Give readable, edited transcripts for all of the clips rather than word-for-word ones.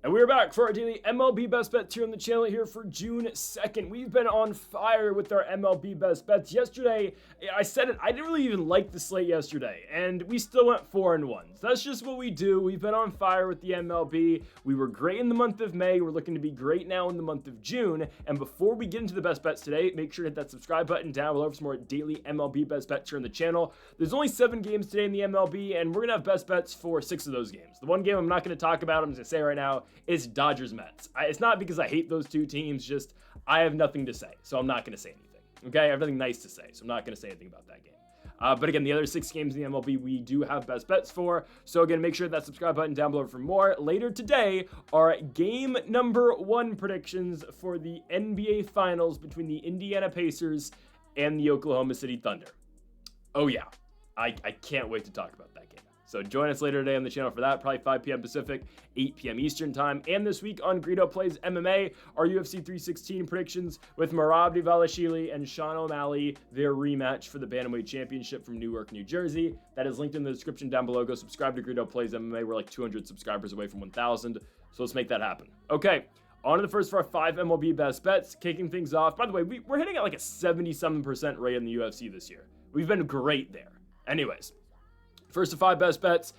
And we're back for our daily MLB Best Bets here on the channel here for June 2nd. We've been on fire with our MLB Best Bets. Yesterday, I said it, I didn't really even like the slate yesterday, and we still went 4-1. So that's just what we do. We've been on fire with the MLB. We were great in the month of May. We're looking to be great now in the month of June. And before we get into the Best Bets today, make sure to hit that subscribe button down below for some more daily MLB Best Bets here on the channel. There's only 7 games today in the MLB, and we're going to have Best Bets for 6 of those games. The one game I'm not going to talk about, I'm just going to say right now, is Dodgers-Mets. It's not because I hate those two teams, just I have nothing to say, so I'm not going to say anything. Okay, I have nothing nice to say, so I'm not going to say anything about that game. But again, the other 6 games in the MLB we do have Best Bets for, so again, make sure that subscribe button down below for more. Later today are game number 1 predictions for the NBA Finals between the Indiana Pacers and the Oklahoma City Thunder. Oh yeah, I can't wait to talk about that game. So join us later today on the channel for that, probably 5 p.m. Pacific, 8 p.m. Eastern time. And this week on Greedo Plays MMA, our UFC 316 predictions with Mlb Best and Sean O'Malley, their rematch for the Bantamweight Championship from Newark, New Jersey. That is linked in the description down below. Go subscribe to Greedo Plays MMA. We're like 200 subscribers away from 1,000, so let's make that happen. Okay, on to the first of our 5 MLB Best Bets, kicking things off. By the way, we're hitting at like a 77% rate in the UFC this year. We've been great there. Anyways, first of 5 best bets,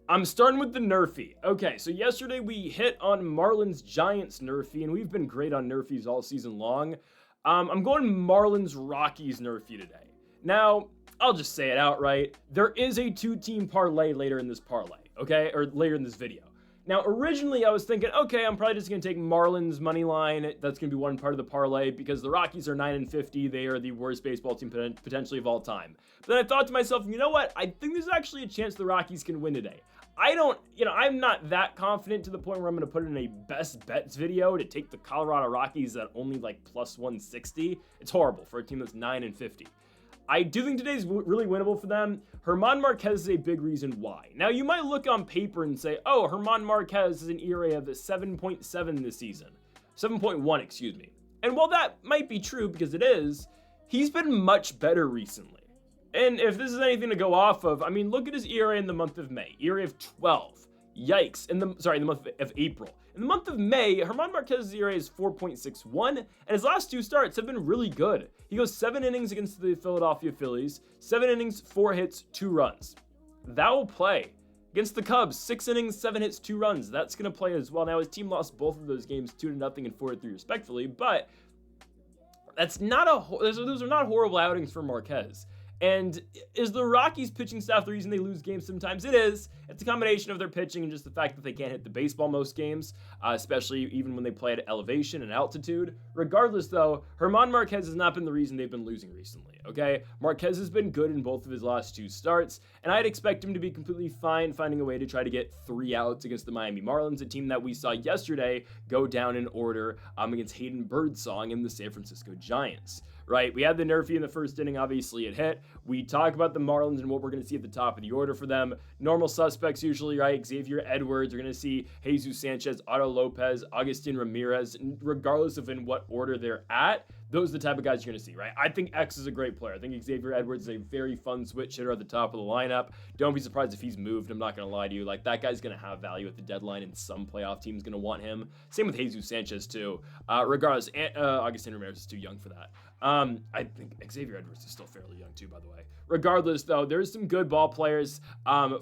I'm starting with the Nerfy. Okay, so yesterday we hit on Marlins Giants Nerfy, and we've been great on Nerfies all season long. I'm going Marlins Rockies Nerfy today. Now, I'll just say it outright. There is a 2-team parlay later in this parlay, okay, or later in this video. Now, originally I was thinking, okay, I'm probably just going to take Marlins money line. That's going to be one part of the parlay because the Rockies are 9-50. They are the worst baseball team potentially of all time. But then I thought to myself, you know what? I think there's actually a chance the Rockies can win today. I'm not that confident to the point where I'm going to put in a best bets video to take the Colorado Rockies at only like plus 160. It's horrible for a team that's 9-50. I do think today's really winnable for them. German Marquez is a big reason why. Now, you might look on paper and say, oh, German Marquez has an ERA of 7.7 this season. 7.1, excuse me. And while that might be true, because it is, he's been much better recently. And if this is anything to go off of, I mean, look at his ERA in the month of May. ERA of 12. Yikes. In the month of April. In the month of May, German Marquez's ERA is 4.61, and his last 2 starts have been really good. He goes 7 innings against the Philadelphia Phillies, 7 innings, 4 hits, 2 runs. That will play. Against the Cubs, 6 innings, 7 hits, 2 runs. That's going to play as well. Now, his team lost both of those games 2-0 and 4-3 respectively, but those are not horrible outings for Marquez. And is the Rockies pitching staff the reason they lose games sometimes? It is. It's a combination of their pitching and just the fact that they can't hit the baseball most games, especially even when they play at elevation and altitude. Regardless, though, German Marquez has not been the reason they've been losing recently, okay? Marquez has been good in both of his last 2 starts, and I'd expect him to be completely fine finding a way to try to get 3 outs against the Miami Marlins, a team that we saw yesterday go down in order against Hayden Birdsong and the San Francisco Giants. Right, we had the Nerfy in the first inning, obviously it hit. We talk about the Marlins and what we're going to see at the top of the order for them. Normal suspects usually, right? Xavier Edwards, we're going to see Jesus Sanchez, Otto Lopez, Agustin Ramirez, regardless of in what order they're at. Those are the type of guys you're going to see, right? I think X is a great player. I think Xavier Edwards is a very fun switch hitter at the top of the lineup. Don't be surprised if he's moved. I'm not going to lie to you. Like, that guy's going to have value at the deadline, and some playoff team's going to want him. Same with Jesus Sanchez, too. Regardless, Agustin Ramirez is too young for that. I think Xavier Edwards is still fairly young, too, by the way. Regardless, though, there's some good ball players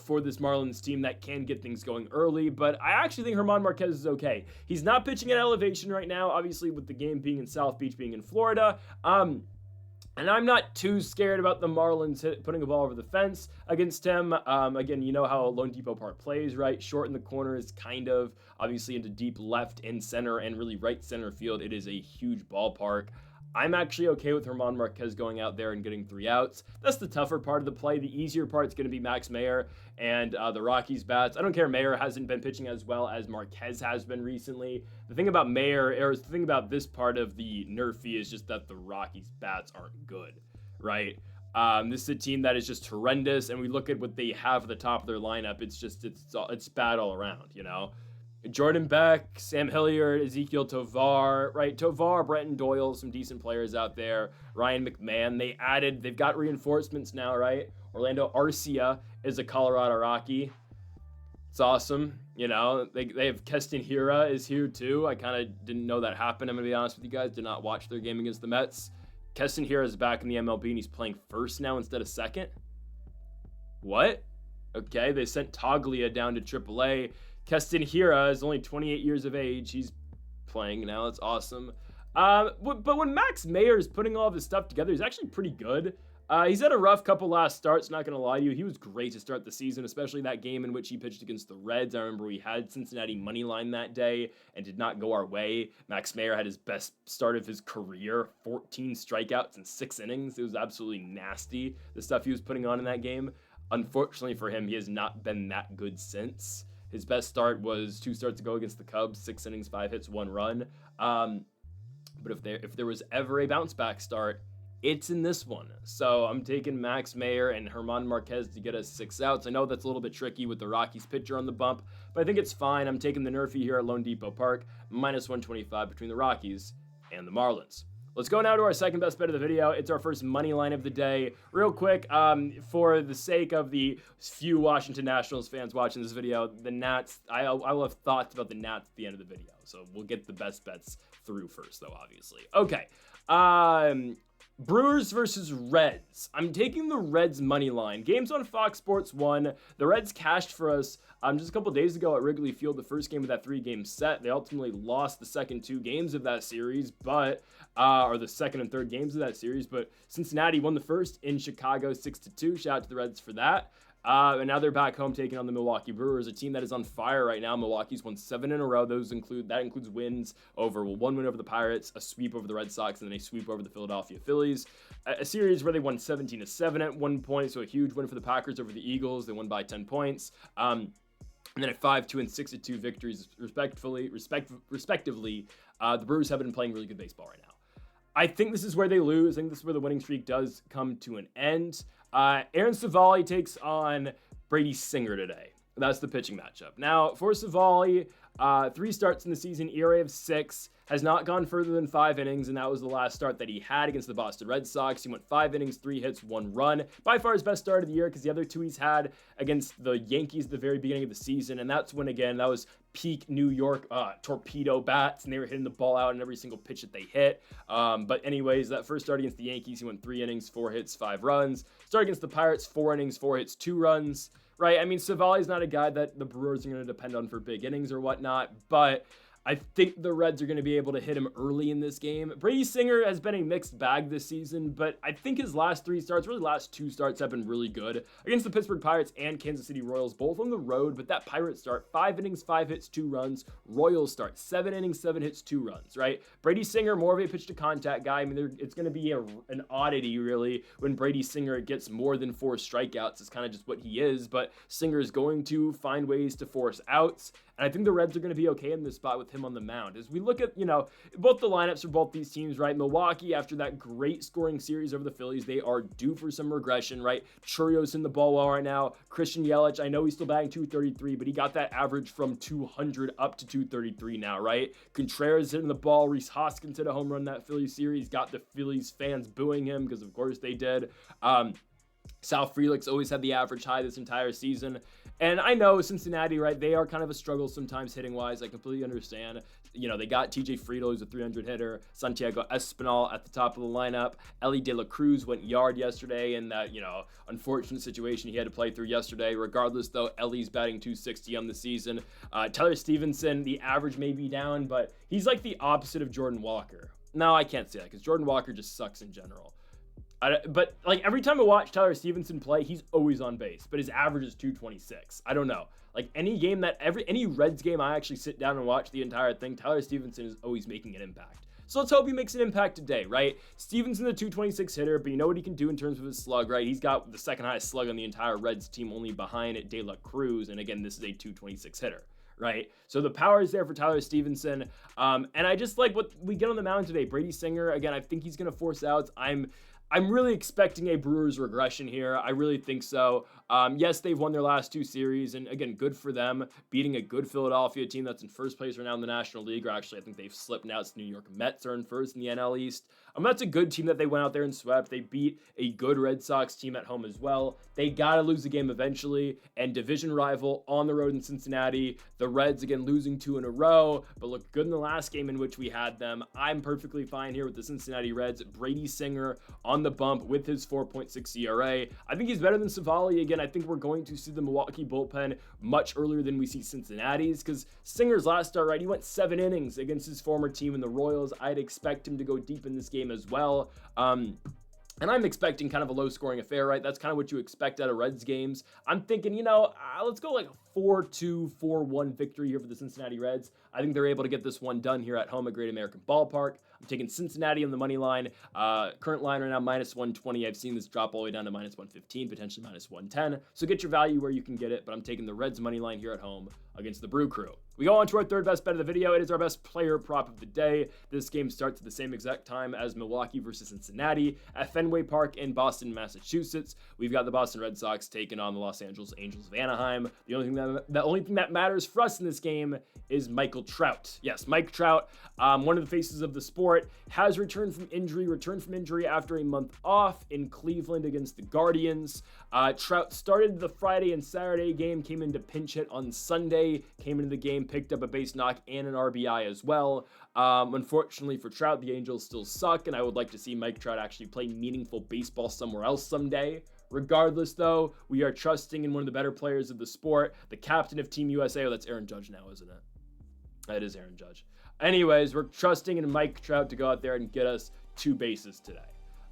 for this Marlins team that can get things going early, but I actually think German Marquez is okay. He's not pitching at elevation right now, obviously, with the game being in South Beach, being in Florida. And I'm not too scared about the Marlins putting a ball over the fence against him. Again, you know how Lone Depot Park plays, right? Short in the corners, kind of. Obviously into deep left and center and really right center field. It is a huge ballpark. I'm actually okay with German Marquez going out there and getting 3 outs. That's the tougher part of the play. The easier part is going to be Max Meyer and the Rockies bats. I don't care. Meyer hasn't been pitching as well as Marquez has been recently. The thing about Meyer, or the thing about this part of the Nerfy, is just that the Rockies bats aren't good, right? This is a team that is just horrendous, and we look at what they have at the top of their lineup. It's bad all around, you know? Jordan Beck, Sam Hilliard, Ezekiel Tovar, right? Tovar, Brenton Doyle, some decent players out there. Ryan McMahon, they've got reinforcements now, right? Orlando Arcia is a Colorado Rocky. It's awesome. You know, they have Keston Hira is here too. I kind of didn't know that happened. I'm going to be honest with you guys. Did not watch their game against the Mets. Keston Hira is back in the MLB and he's playing first now instead of second. What? Okay, they sent Toglia down to AAA. Keston Hira is only 28 years of age. He's playing now. That's awesome. But when Max Meyer is putting all of his stuff together, he's actually pretty good. He's had a rough couple last starts, not going to lie to you. He was great to start the season, especially that game in which he pitched against the Reds. I remember we had Cincinnati money line that day and did not go our way. Max Meyer had his best start of his career, 14 strikeouts in 6 innings. It was absolutely nasty, the stuff he was putting on in that game. Unfortunately for him, he has not been that good since. His best start was 2 starts ago against the Cubs, 6 innings, 5 hits, 1 run. But if there was ever a bounce back start, it's in this one. So I'm taking Max Meyer and German Marquez to get us 6 outs. I know that's a little bit tricky with the Rockies pitcher on the bump, but I think it's fine. I'm taking the Nerfy here at Lone Depot Park, minus 125 between the Rockies and the Marlins. Let's go now to our second best bet of the video. It's our first money line of the day. Real quick, for the sake of the few Washington Nationals fans watching this video, the Nats, I will have thoughts about the Nats at the end of the video. So we'll get the best bets through first, though, obviously. Okay. Brewers versus Reds. I'm taking the Reds money line. Game's on Fox Sports 1. The Reds cashed for us just a couple days ago at Wrigley Field, the first game of that 3-game set. They ultimately lost the second 2 games of that series, but or the second and third games of that series. But Cincinnati won the first in Chicago 6-2. Shout out to the Reds for that. And now they're back home taking on the Milwaukee Brewers, a team that is on fire right now. Milwaukee's won 7 in a row. That includes wins over, 1 win over the Pirates, a sweep over the Red Sox, and then a sweep over the Philadelphia Phillies. A series where they won 17-7 at one point, so a huge win for the Packers over the Eagles. They won by 10 points. And then at 5-2 and 6-2 victories, respectively, the Brewers have been playing really good baseball right now. I think this is where they lose. I think this is where the winning streak does come to an end. Aaron Savali takes on Brady Singer today. That's the pitching matchup. Now, for Savali, 3 starts in the season, ERA of 6, has not gone further than 5 innings, and that was the last start that he had against the Boston Red Sox. He went 5 innings, 3 hits, 1 run. By far his best start of the year, because the other 2 he's had against the Yankees at the very beginning of the season, and that's when, again, that was peak New York torpedo bats, and they were hitting the ball out in every single pitch that they hit. But anyways, that first start against the Yankees, he went 3 innings, 4 hits, 5 runs. Start against the Pirates, 4 innings, 4 hits, 2 runs. Right, I mean, Savali's not a guy that the Brewers are going to depend on for big innings or whatnot, but I think the Reds are going to be able to hit him early in this game. Brady Singer has been a mixed bag this season, but I think his last 3 starts, really last 2 starts, have been really good. Against the Pittsburgh Pirates and Kansas City Royals, both on the road, but that Pirates start, 5 innings, 5 hits, 2 runs. Royals start, 7 innings, 7 hits, 2 runs, right? Brady Singer, more of a pitch-to-contact guy. I mean, it's going to be an oddity, really, when Brady Singer gets more than 4 strikeouts. It's kind of just what he is, but Singer is going to find ways to force outs, and I think the Reds are going to be okay in this spot with him on the mound. As we look at, both the lineups for both these teams, right? Milwaukee, after that great scoring series over the Phillies, they are due for some regression, right? Churio's in the ball well right now. Christian Yelich, I know he's still batting 233, but he got that average from 200 up to 233 now, right? Contreras hitting the ball. Rhys Hoskins hit a home run that Phillies series, got the Phillies fans booing him because, of course, they did. Sal Frelick's always had the average high this entire season. And I know Cincinnati, right, they are kind of a struggle sometimes hitting-wise. I completely understand. They got TJ Friedl, who's a 300 hitter. Santiago Espinal at the top of the lineup. Ellie De La Cruz went yard yesterday in that, unfortunate situation he had to play through yesterday. Regardless, though, Ellie's batting 260 on the season. Tyler Stevenson, the average may be down, but he's like the opposite of Jordan Walker. No, I can't say that because Jordan Walker just sucks in general. But like every time I watch Tyler Stevenson play, he's always on base, but his average is 226. I don't know. Like any Reds game I actually sit down and watch the entire thing, Tyler Stevenson is always making an impact. So let's hope he makes an impact today, right? Stevenson, the 226 hitter, but you know what he can do in terms of his slug, right? He's got the second highest slug on the entire Reds team, only behind De La Cruz, and again, this is a 226 hitter. Right? So the power is there for Tyler Stevenson. And I just like what we get on the mound today. Brady Singer, again, I think he's going to force outs. I'm really expecting a Brewers regression here. I really think so. Yes, they've won their last 2 series, and again, good for them, beating a good Philadelphia team that's in first place right now in the National League, or actually, I think they've slipped now. It's the New York Mets are in first in the NL East. That's a good team that they went out there and swept. They beat a good Red Sox team at home as well. They got to lose the game eventually, and division rival on the road in Cincinnati. The Reds, again, losing 2 in a row, but looked good in the last game in which we had them. I'm perfectly fine here with the Cincinnati Reds. Brady Singer on the bump with his 4.6 ERA. I think he's better than Savali. Again, I think we're going to see the Milwaukee bullpen much earlier than we see Cincinnati's, because Singer's last start, right, he went 7 innings against his former team in the Royals. I'd expect him to go deep in this game as well. And I'm expecting kind of a low-scoring affair, right? That's kind of what you expect out of Reds games. I'm thinking, let's go like a 4-2, 4-1 victory here for the Cincinnati Reds. I think they're able to get this one done here at home at Great American Ballpark. I'm taking Cincinnati on the money line. Current line right now, -120. I've seen this drop all the way down to -115, potentially -110. So get your value where you can get it, but I'm taking the Reds money line here at home against the Brew Crew. We go on to our third best bet of the video. It is our best player prop of the day. This game starts at the same exact time as Milwaukee versus Cincinnati at Fenway Park in Boston, Massachusetts. We've got the Boston Red Sox taking on the Los Angeles Angels of Anaheim. The only thing that matters for us in this game is Michael Trout. Yes, Mike Trout, one of the faces of the sport, has returned from injury after a month off in Cleveland against the Guardians. Trout started the Friday and Saturday game, came into pinch hit on Sunday, came into the game, picked up a base knock and an RBI as well. Unfortunately for Trout, the Angels still suck, and I would like to see Mike Trout actually play meaningful baseball somewhere else someday. Regardless, though, we are trusting in one of the better players of the sport, the captain of Team USA. Oh, that's Aaron Judge now, isn't it? That is Aaron Judge. Anyways, we're trusting in Mike Trout to go out there and get us 2 bases today.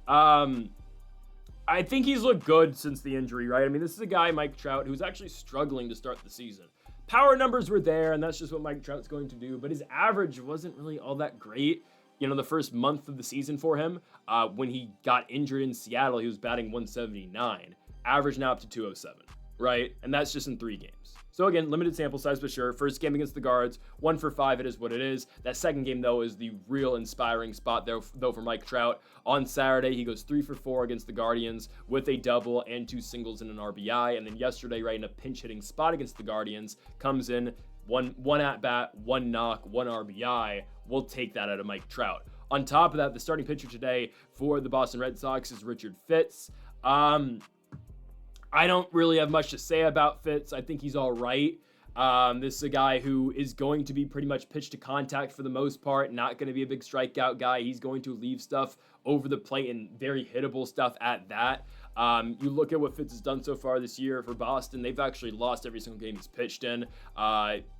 I think he's looked good since the injury, right? I mean, this is a guy, Mike Trout, who's actually struggling to start the season. Power numbers were there, and that's just what Mike Trout's going to do, but his average wasn't really all that great. The first month of the season for him, when he got injured in Seattle, he was batting 179, average now up to 207, right? And that's just in 3 games. So again, limited sample size, but sure. First game against the Guards, 1 for 5, it is what it is. That second game, though, is the real inspiring spot there, though, for Mike Trout. On Saturday, he goes 3 for 4 against the Guardians with a double and 2 singles and an RBI. And then yesterday, right in a pinch-hitting spot against the Guardians, comes in, one at-bat, 1 knock, 1 RBI. We'll take that out of Mike Trout. On top of that, the starting pitcher today for the Boston Red Sox is Richard Fitz. I don't really have much to say about Fitz. I think he's all right. This is a guy who is going to be pretty much pitch to contact for the most part, not going to be a big strikeout guy. He's going to leave stuff over the plate and very hittable stuff at that. You look at what Fitz has done so far this year for Boston. They've actually lost every single game he's pitched in.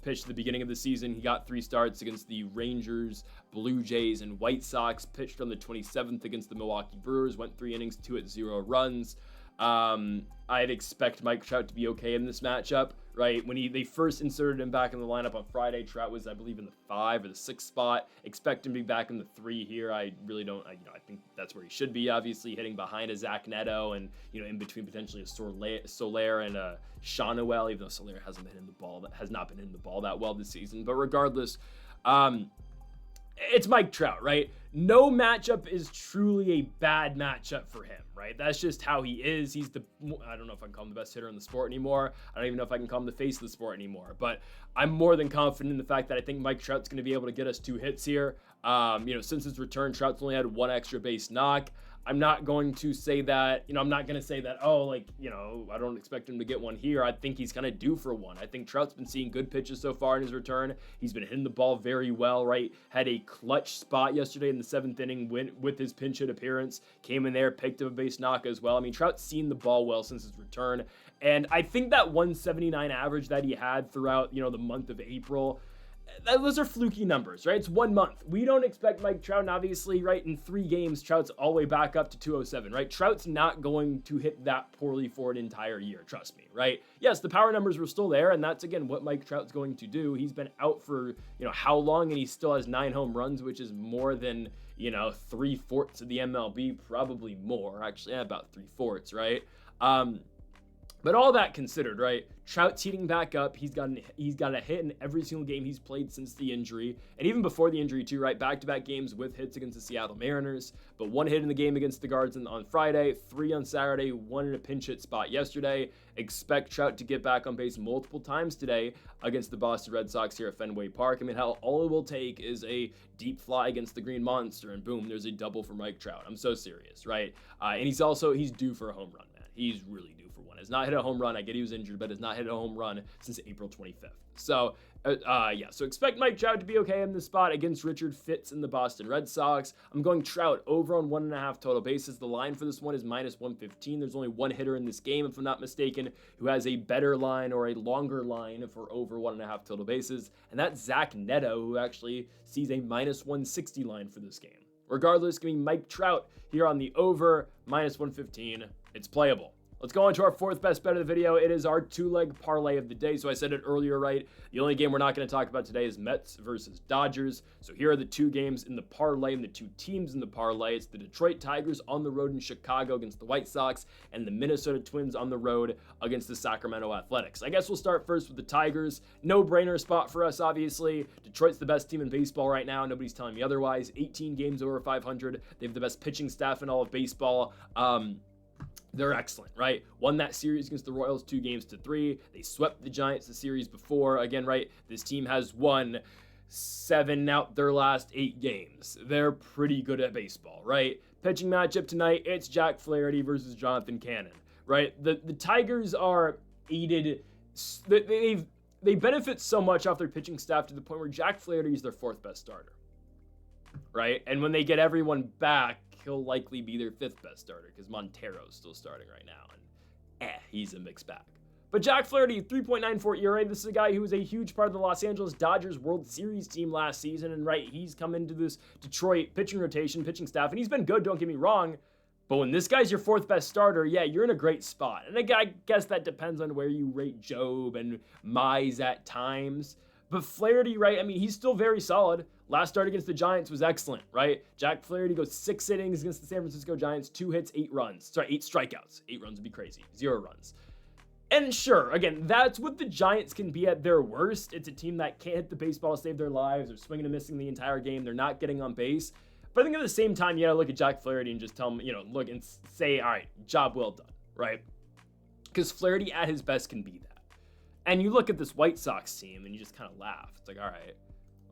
Pitched at the beginning of the season. He got 3 starts against the Rangers, Blue Jays, and White Sox. Pitched on the 27th against the Milwaukee Brewers. Went 3 innings, 2 at 0 runs. I'd expect Mike Trout to be okay in this matchup, right? When they first inserted him back in the lineup on Friday, Trout was, I believe, in the 5 or the 6 spot. Expect him to be back in the 3 here. I really don't, I think that's where he should be, obviously, hitting behind a Zach Neto and, in between potentially a Soler and a Shawnuel, even though Soler has not been hitting the ball that well this season. But regardless, it's Mike Trout, right? No matchup is truly a bad matchup for him, right? That's just how he is. He's I don't know if I can call him the best hitter in the sport anymore. I don't even know if I can call him the face of the sport anymore. But I'm more than confident in the fact that I think Mike Trout's going to be able to get us 2 hits here. Since his return, Trout's only had 1 extra base knock. I'm not going to say that, I'm not going to say that, I don't expect him to get 1 here. I think he's kind of due for 1. I think Trout's been seeing good pitches so far in his return. He's been hitting the ball very well, right? Had a clutch spot yesterday in the 7th inning with his pinch hit appearance. Came in there, picked up a base knock as well. I mean, Trout's seen the ball well since his return. And I think that 179 average that he had throughout, the month of April, those are fluky numbers, right? It's 1 month. We don't expect Mike Trout, and obviously, right, in 3 games, Trout's all the way back up to 207, right? Trout's not going to hit that poorly for an entire year, trust me, right? Yes, the power numbers were still there, and that's, again, what Mike Trout's going to do. He's been out for, how long, and he still has 9 home runs, which is more than, 3/4 of the MLB, probably more, actually, about 3/4, right? But all that considered, right? Trout's heating back up. He's got a hit in every single game he's played since the injury, and even before the injury too, right? Back-to-back games with hits against the Seattle Mariners, but 1 hit in the game against the Guards on Friday, 3 on Saturday, 1 in a pinch hit spot yesterday. Expect Trout to get back on base multiple times today against the Boston Red Sox here at Fenway Park. I mean, hell, all it will take is a deep fly against the Green Monster, and boom, there's a double for Mike Trout. I'm so serious, right? And he's due for a home run, man. He's really due for one. Has not hit a home run. I get he was injured, but has not hit a home run since April 25th. So, so expect Mike Trout to be okay in this spot against Richard Fitz and the Boston Red Sox. I'm going Trout over on 1.5 total bases. The line for this one is -115. There's only one hitter in this game, if I'm not mistaken, who has a better line or a longer line for over 1.5 total bases, and that's Zach Neto, who actually sees a -160 line for this game. Regardless, give me Mike Trout here on the over, -115. It's playable. Let's go on to our 4th best bet of the video. It is our 2-leg parlay of the day. So I said it earlier, right? The only game we're not going to talk about today is Mets versus Dodgers. So here are the 2 games in the parlay and the 2 teams in the parlay. It's the Detroit Tigers on the road in Chicago against the White Sox and the Minnesota Twins on the road against the Sacramento Athletics. I guess we'll start first with the Tigers. No-brainer spot for us, obviously. Detroit's the best team in baseball right now. Nobody's telling me otherwise. 18 games over 500. They have the best pitching staff in all of baseball. They're excellent, right? Won that series against the Royals 2-3. They swept the Giants the series before. Again, right, this team has won 7 out their last 8 games. They're pretty good at baseball, right? Pitching matchup tonight, it's Jack Flaherty versus Jonathan Cannon, right? The Tigers are aided. They benefit so much off their pitching staff to the point where Jack Flaherty is their 4th best starter, right? And when they get everyone back, he'll likely be their 5th best starter because Montero's still starting right now, and he's a mixed bag. But Jack Flaherty, 3.94 ERA. This is a guy who was a huge part of the Los Angeles Dodgers World Series team last season, and right, he's come into this Detroit pitching rotation, pitching staff, and he's been good, don't get me wrong, but when this guy's your 4th best starter, yeah, you're in a great spot. And I guess that depends on where you rate Job and Mize at times. But Flaherty, right, I mean, he's still very solid. Last start against the Giants was excellent, right? Jack Flaherty goes 6 innings against the San Francisco Giants, 2 hits, 8 runs. Sorry, 8 strikeouts. 8 runs would be crazy. 0 runs. And sure, again, that's what the Giants can be at their worst. It's a team that can't hit the baseball to save their lives. They're swinging and missing the entire game. They're not getting on base. But I think at the same time, you gotta look at Jack Flaherty and just tell him, look and say, all right, job well done, right? Because Flaherty at his best can be that. And you look at this White Sox team and you just kind of laugh. It's like, all right,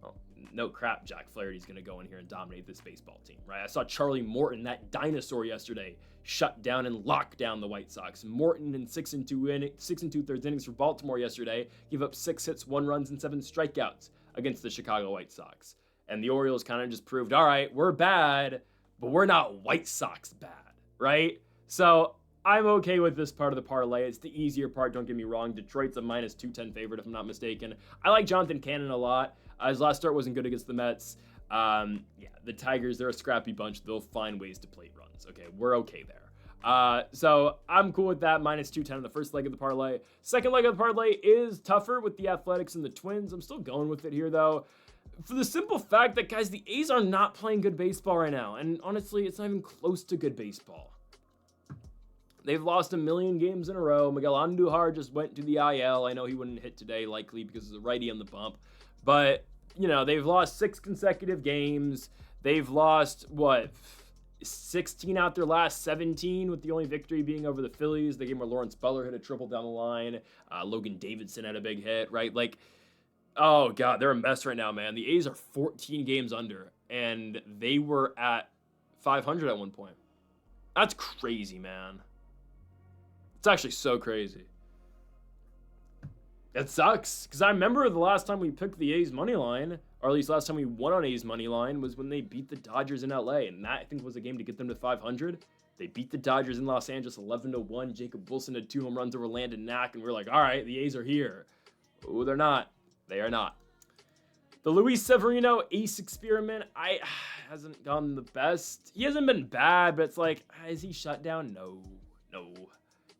well, no crap, Jack Flaherty's going to go in here and dominate this baseball team, right? I saw Charlie Morton, that dinosaur yesterday, shut down and lock down the White Sox. Morton in 6 2/3 innings for Baltimore yesterday gave up 6 hits, 1 runs, and 7 strikeouts against the Chicago White Sox. And the Orioles kind of just proved, all right, we're bad, but we're not White Sox bad, right? So I'm okay with this part of the parlay. It's the easier part, don't get me wrong. Detroit's a -210 favorite, if I'm not mistaken. I like Jonathan Cannon a lot. His last start wasn't good against the Mets. The Tigers, they're a scrappy bunch. They'll find ways to plate runs. Okay, we're okay there. So I'm cool with that, -210 on the first leg of the parlay. Second leg of the parlay is tougher with the Athletics and the Twins. I'm still going with it here, though, for the simple fact that, guys, the A's are not playing good baseball right now. And honestly, it's not even close to good baseball. They've lost 1 million games in a row. Miguel Andujar just went to the IL. I know he wouldn't hit today, likely because of the righty on the bump. But, they've lost 6 consecutive games. They've lost, 16 out their last 17, with the only victory being over the Phillies. The game where Lawrence Butler hit a triple down the line. Logan Davidson had a big hit, right? Oh, God, they're a mess right now, man. The A's are 14 games under, and they were at 500 at one point. That's crazy, man. It's actually so crazy. It sucks, because I remember the last time we picked the A's money line, or at least last time we won on A's money line, was when they beat the Dodgers in LA, and that, I think, was a game to get them to 500. They beat the Dodgers in Los Angeles 11-1. Jacob Wilson had 2 home runs over Landon Knack, and we're like, all right, the A's are here. Oh, they're not. They are not. The Luis Severino ace experiment, hasn't gone the best. He hasn't been bad, but it's like, is he shut down? No.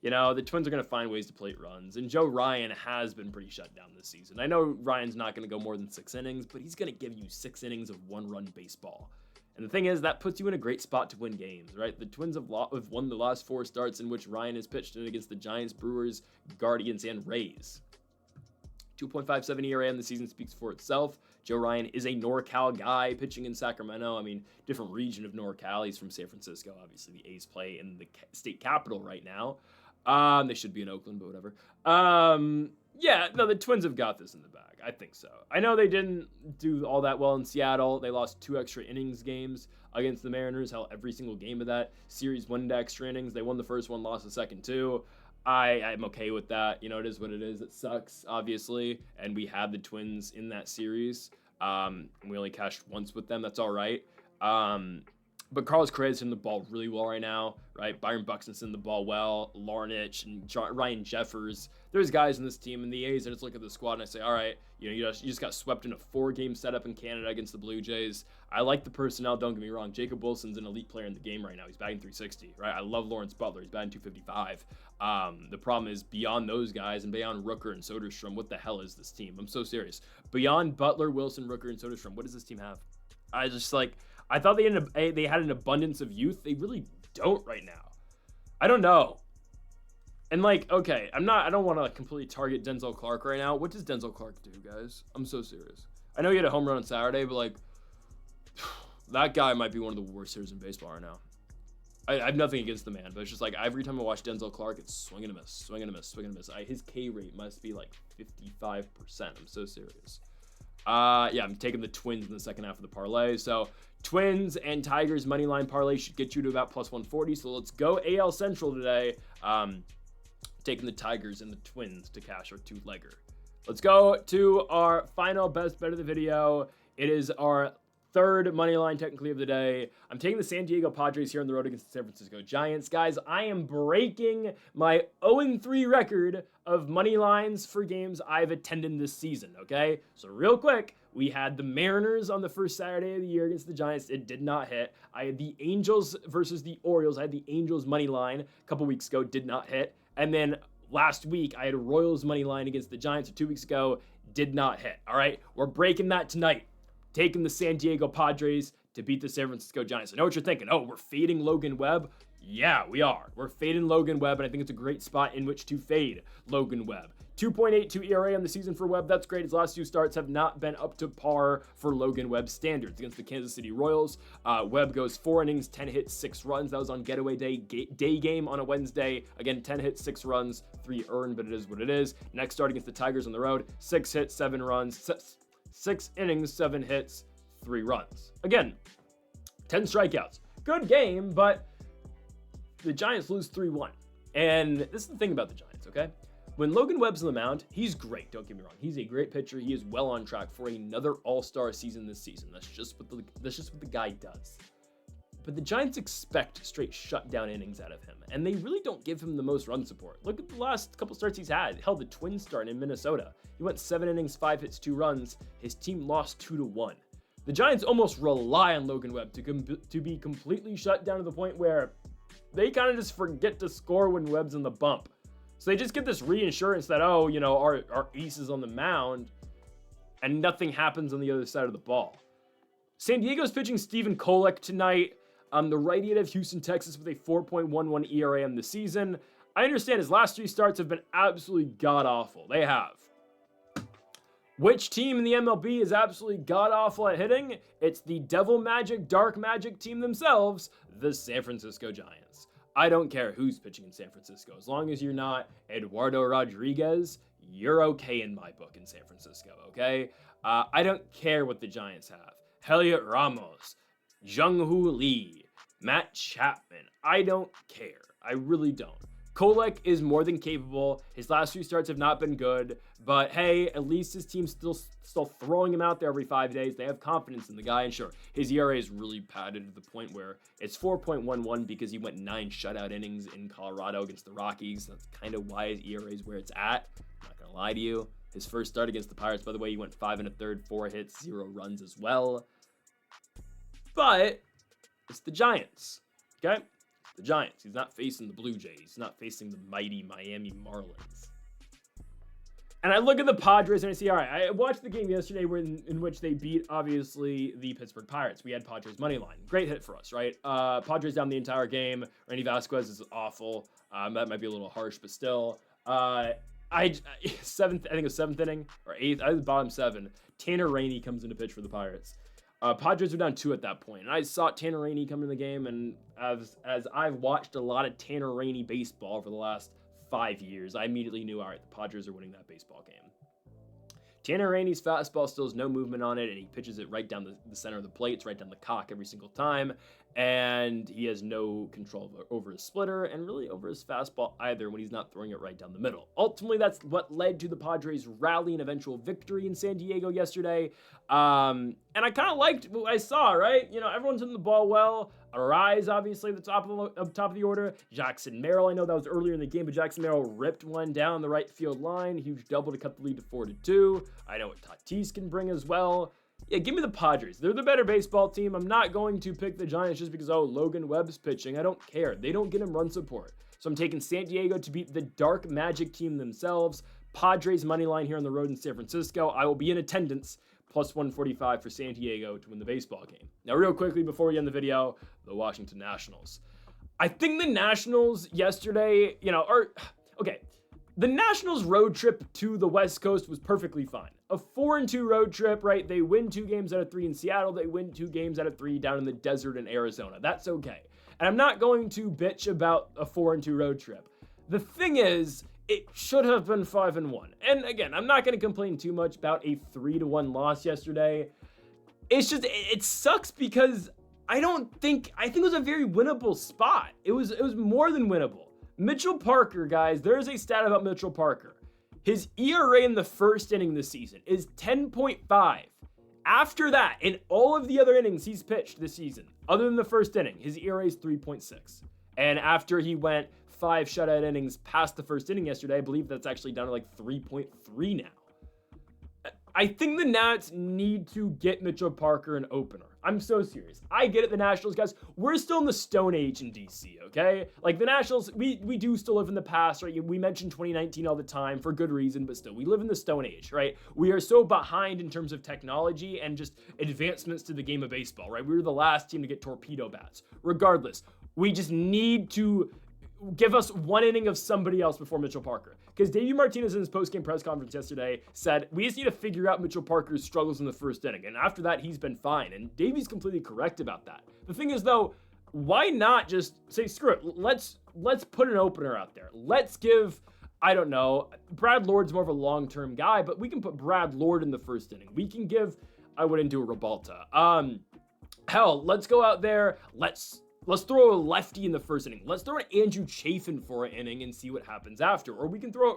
The Twins are going to find ways to plate runs, and Joe Ryan has been pretty shut down this season. I know Ryan's not going to go more than 6 innings, but he's going to give you 6 innings of 1-run baseball. And the thing is, that puts you in a great spot to win games, right? The Twins have won the last 4 starts in which Ryan has pitched in against the Giants, Brewers, Guardians, and Rays. 2.57 ERA on the season speaks for itself. Joe Ryan is a NorCal guy pitching in Sacramento. I mean, different region of NorCal. He's from San Francisco. Obviously, the A's play in the state capital right now. They should be in Oakland, but whatever. Yeah, no, the Twins have got this in the bag. I think so. I know they didn't do all that well in Seattle. They lost 2 extra innings games against the Mariners. Hell, every single game of that series went into extra innings. They won the first one, lost the second 2. I'm okay with that. You know, it is what it is. It sucks, obviously. And we had the Twins in that series. We only cashed once with them. That's all right. But Carlos Correa's hitting the ball really well right now, right? Byron Buxton's hitting the ball well. Larnach and Ryan Jeffers. There's guys in this team in the A's. I just look at the squad and I say, all right, you just got swept in a 4-game setup in Canada against the Blue Jays. I like the personnel, don't get me wrong. Jacob Wilson's an elite player in the game right now. He's batting 360, right? I love Lawrence Butler. He's batting 255. The problem is beyond those guys and beyond Rooker and Soderstrom, what the hell is this team? I'm so serious. Beyond Butler, Wilson, Rooker, and Soderstrom, what does this team have? I thought they had an abundance of youth. They really don't right now. I don't know. And okay, I don't want to completely target Denzel Clark right now. What does Denzel Clark do, guys? I'm so serious. I know he had a home run on Saturday, but that guy might be one of the worst hitters in baseball right now. I have nothing against the man, but it's just every time I watch Denzel Clark, it's swing and a miss, swing and a miss, swing and a miss. His K rate must be 55%. I'm so serious. Yeah, I'm taking the Twins in the second half of the parlay. So Twins and Tigers moneyline parlay should get you to about plus 140. So let's go AL Central today. Taking the Tigers and the Twins to cash our 2-legger. Let's go to our final best bet of the video. It is our third money line technically of the day. I'm taking the San Diego Padres here on the road against the San Francisco Giants. Guys, I am breaking my 0-3 record of money lines for games I've attended this season, okay? So real quick, we had the Mariners on the first Saturday of the year against the Giants. It did not hit. I had the Angels versus the Orioles. I had the Angels money line a couple weeks ago, did not hit. And then last week, I had a Royals money line against the Giants 2 weeks ago, did not hit, all right? We're breaking that tonight. Taking the San Diego Padres to beat the San Francisco Giants. I know what you're thinking. Oh, we're fading Logan Webb. Yeah, we are. We're fading Logan Webb, and I think it's a great spot in which to fade Logan Webb. 2.82 ERA on the season for Webb. That's great. His last 2 starts have not been up to par for Logan Webb standards. Against the Kansas City Royals, Webb goes 4 innings, 10 hits, 6 runs. That was on getaway day game on a Wednesday. Again, 10 hits, 6 runs, 3 earned, but it is what it is. Next start against the Tigers on the road, 6 hits, 7 runs, 6 innings, 7 hits, 3 runs. Again, 10 strikeouts. Good game, but the Giants lose 3-1. And this is the thing about the Giants, okay? When Logan Webb's on the mound, he's great, don't get me wrong. He's a great pitcher. He is well on track for another all-star season this season. That's just what the guy does. But the Giants expect straight shutdown innings out of him, and they really don't give him the most run support. Look at the last couple starts he's had. Held the Twins start in Minnesota. He went 7 innings, 5 hits, 2 runs. His team lost 2-1. The Giants almost rely on Logan Webb to be completely shut down to the point where they kind of just forget to score when Webb's in the bump. So they just get this reassurance that, our ace is on the mound, and nothing happens on the other side of the ball. San Diego's pitching Stephen Kolek tonight. The righty out of Houston, Texas, with a 4.11 ERA on the season. I understand his last 3 starts have been absolutely god-awful. They have. Which team in the MLB is absolutely god-awful at hitting? It's the Devil Magic, Dark Magic team themselves, the San Francisco Giants. I don't care who's pitching in San Francisco. As long as you're not Eduardo Rodriguez, you're okay in my book in San Francisco, okay? I don't care what the Giants have. Heliot Ramos, Jung-Hoo Lee, Matt Chapman. I don't care. I really don't. Kolek is more than capable. His last 3 starts have not been good, but hey, at least his team's still throwing him out there every 5 days. They have confidence in the guy, and sure, his ERA is really padded to the point where it's 4.11 because he went 9 shutout innings in Colorado against the Rockies. That's kind of why his ERA is where it's at. I'm not gonna lie to you. His first start against the Pirates, by the way, he went 5 1/3, 4 hits, 0 runs as well. But it's the Giants, okay? The Giants. He's not facing the Blue Jays. He's not facing the mighty Miami Marlins. And I look at the Padres and I see, all right, I watched the game yesterday in which they beat, obviously, the Pittsburgh Pirates. We had Padres money line. Great hit for us, right? Padres down the entire game. Randy Vasquez is awful. That might be a little harsh, but still. Seventh, I think it was seventh inning or eighth. I was bottom seven. Tanner Rainey comes in to pitch for the Pirates. Padres were down 2 at that point, and I saw Tanner Rainey come in the game, and as I've watched a lot of Tanner Rainey baseball for the last 5 years, I immediately knew, all right, the Padres are winning that baseball game. Tanner Rainey's fastball still has no movement on it, and he pitches it right down the center of the plate. It's right down the cock every single time, and he has no control over his splitter and really over his fastball either when he's not throwing it right down the middle. Ultimately, that's what led to the Padres' rally and eventual victory in San Diego yesterday. And I kind of liked what I saw, right? You know, everyone's hitting the ball well. Arise, obviously, the top of the order. Jackson Merrill, I know that was earlier in the game, but Jackson Merrill ripped one down the right field line. Huge double to cut the lead to 4-2. I know what Tatis can bring as well. Yeah, give me the Padres. They're the better baseball team. I'm not going to pick the Giants just because, Logan Webb's pitching. I don't care. They don't get him run support. So I'm taking San Diego to beat the Dark Magic team themselves. Padres money line here on the road in San Francisco. I will be in attendance. Plus 145 for San Diego to win the baseball game. Now, real quickly before we end the video, the Washington Nationals. I think the Nationals yesterday, the Nationals road trip to the West Coast was perfectly fine. A 4-2 road trip, right? They win 2 games out of 3 in Seattle. They win 2 games out of 3 down in the desert in Arizona. That's okay. And I'm not going to bitch about a 4-2 road trip. The thing is, it should have been 5-1. And again, I'm not going to complain too much about a 3-1 loss yesterday. It's just, it sucks because I think it was a very winnable spot. It was more than winnable. Mitchell Parker, guys, there's a stat about Mitchell Parker. His ERA in the first inning this season is 10.5. After that, in all of the other innings he's pitched this season, other than the first inning, his ERA is 3.6. And after he went 5 shutout innings past the first inning yesterday, I believe that's actually down to like 3.3 now. I think the Nats need to get Mitchell Parker an opener. I'm so serious. I get it, the Nationals, guys. We're still in the Stone Age in DC, okay? Like, the Nationals, we do still live in the past, right? We mention 2019 all the time for good reason, but still, we live in the Stone Age, right? We are so behind in terms of technology and just advancements to the game of baseball, right? We were the last team to get torpedo bats. Regardless, we just need to give us 1 inning of somebody else before Mitchell Parker. Because Davey Martinez in his post-game press conference yesterday said, we just need to figure out Mitchell Parker's struggles in the first inning. And after that, he's been fine. And Davey's completely correct about that. The thing is, though, why not just say, screw it, let's put an opener out there. Let's give, I don't know, Brad Lord's more of a long-term guy, but we can put Brad Lord in the first inning. We can give, I wouldn't do a Rebalta. Hell, let's go out there, Let's throw a lefty in the first inning. Let's throw an Andrew Chafin for an inning and see what happens after. Or we can throw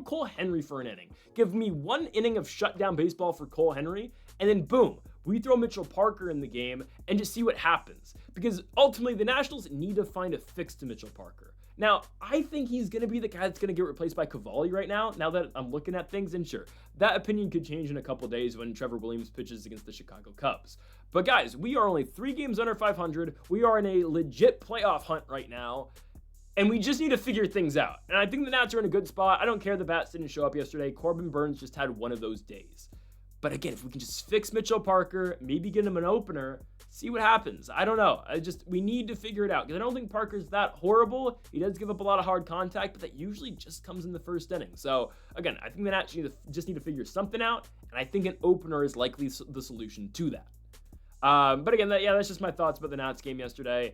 Cole Henry for an inning. Give me 1 inning of shutdown baseball for Cole Henry, and then boom, we throw Mitchell Parker in the game and just see what happens. Because ultimately, the Nationals need to find a fix to Mitchell Parker. Now, I think he's going to be the guy that's going to get replaced by Cavalli right now that I'm looking at things. And sure, that opinion could change in a couple days when Trevor Williams pitches against the Chicago Cubs. But guys, we are only 3 games under 500. We are in a legit playoff hunt right now. And we just need to figure things out. And I think the Nats are in a good spot. I don't care the bats didn't show up yesterday. Corbin Burns just had one of those days. But again, if we can just fix Mitchell Parker, maybe get him an opener, see what happens. I don't know. We need to figure it out because I don't think Parker's that horrible. He does give up a lot of hard contact, but that usually just comes in the first inning. So again, I think the Nats just need to figure something out, and I think an opener is likely the solution to that. But again, that's just my thoughts about the Nats game yesterday.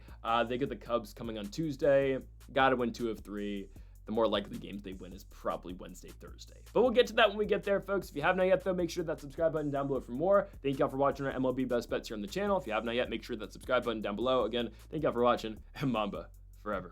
They get the Cubs coming on Tuesday. Got to win 2 of 3. The more likely games they win is probably Wednesday, Thursday. But we'll get to that when we get there, folks. If you have not yet, though, make sure that subscribe button down below for more. Thank you all for watching our MLB Best Bets here on the channel. If you have not yet, make sure that subscribe button down below. Again, thank you all for watching, and Mamba forever.